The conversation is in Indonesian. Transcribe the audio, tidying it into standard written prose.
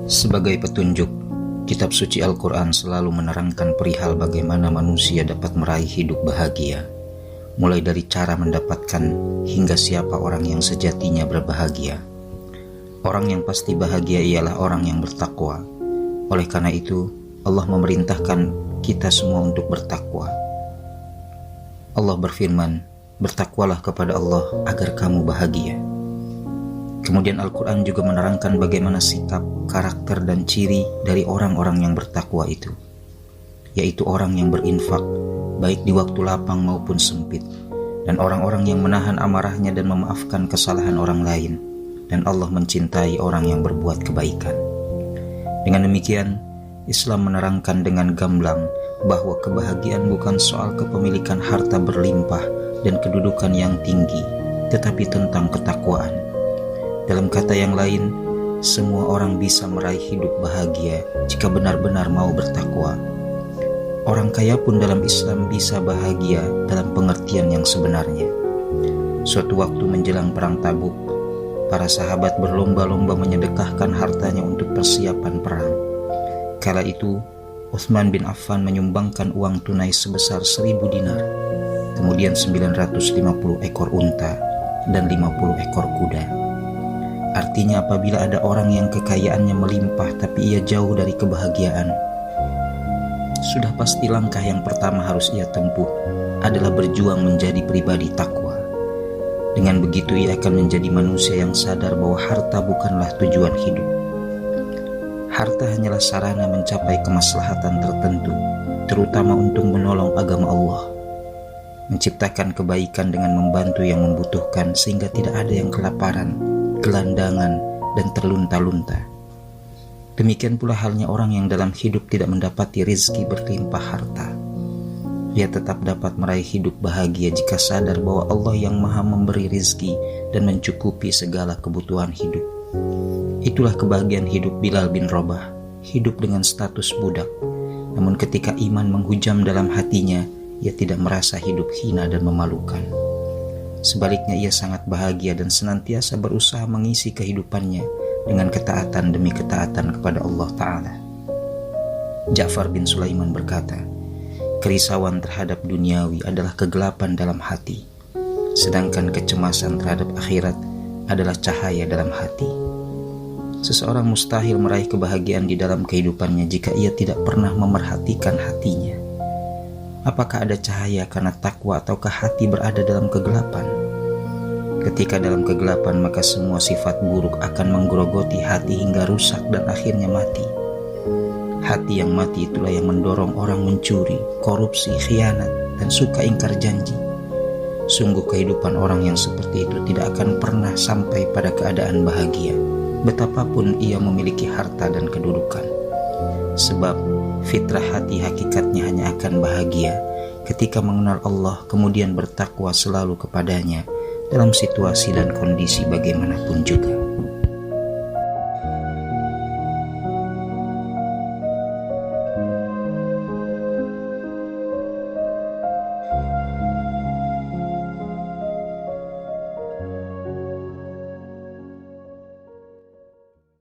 Sebagai petunjuk, kitab suci Al-Quran selalu menerangkan perihal bagaimana manusia dapat meraih hidup bahagia, mulai dari cara mendapatkan hingga siapa orang yang sejatinya berbahagia. Orang yang pasti bahagia ialah orang yang bertakwa. Oleh karena itu, Allah memerintahkan kita semua untuk bertakwa. Allah berfirman, "Bertakwalah kepada Allah agar kamu bahagia." Kemudian Al-Quran juga menerangkan bagaimana sikap, karakter, dan ciri dari orang-orang yang bertakwa itu, yaitu orang yang berinfak, baik di waktu lapang maupun sempit, dan orang-orang yang menahan amarahnya dan memaafkan kesalahan orang lain, dan Allah mencintai orang yang berbuat kebaikan. Dengan demikian, Islam menerangkan dengan gamblang bahwa kebahagiaan bukan soal kepemilikan harta berlimpah dan kedudukan yang tinggi, tetapi tentang ketakwaan. Dalam kata yang lain, semua orang bisa meraih hidup bahagia jika benar-benar mau bertakwa. Orang kaya pun dalam Islam bisa bahagia dalam pengertian yang sebenarnya. Suatu waktu menjelang perang Tabuk, para sahabat berlomba-lomba menyedekahkan hartanya untuk persiapan perang. Kala itu, Utsman bin Affan menyumbangkan uang tunai sebesar 1.000 dinar, kemudian 950 ekor unta dan 50 ekor kuda. Artinya apabila ada orang yang kekayaannya melimpah tapi ia jauh dari kebahagiaan, sudah pasti langkah yang pertama harus ia tempuh adalah berjuang menjadi pribadi takwa. Dengan begitu ia akan menjadi manusia yang sadar bahwa harta bukanlah tujuan hidup. Harta hanyalah sarana mencapai kemaslahatan tertentu, terutama untuk menolong agama Allah, menciptakan kebaikan dengan membantu yang membutuhkan sehingga tidak ada yang kelaparan, gelandangan, dan terlunta-lunta. Demikian pula halnya orang yang dalam hidup tidak mendapati rizki berlimpah harta. Ia tetap dapat meraih hidup bahagia jika sadar bahwa Allah yang maha memberi rizki dan mencukupi segala kebutuhan hidup. Itulah kebahagiaan hidup Bilal bin Rabah, hidup dengan status budak. Namun ketika iman menghujam dalam hatinya, ia tidak merasa hidup hina dan memalukan. Sebaliknya ia sangat bahagia dan senantiasa berusaha mengisi kehidupannya dengan ketaatan demi ketaatan kepada Allah Ta'ala. Ja'far bin Sulaiman berkata, "Kerisauan terhadap duniawi adalah kegelapan dalam hati, sedangkan kecemasan terhadap akhirat adalah cahaya dalam hati." Seseorang mustahil meraih kebahagiaan di dalam kehidupannya jika ia tidak pernah memerhatikan hatinya. Apakah ada cahaya karena takwa ataukah hati berada dalam kegelapan? Ketika dalam kegelapan, maka semua sifat buruk akan menggerogoti hati hingga rusak dan akhirnya mati. Hati yang mati itulah yang mendorong orang mencuri, korupsi, khianat, dan suka ingkar janji. Sungguh kehidupan orang yang seperti itu tidak akan pernah sampai pada keadaan bahagia, betapapun ia memiliki harta dan kedudukan. Sebab fitrah hati hakikatnya hanya akan bahagia ketika mengenal Allah kemudian bertakwa selalu kepadanya dalam situasi dan kondisi bagaimanapun juga.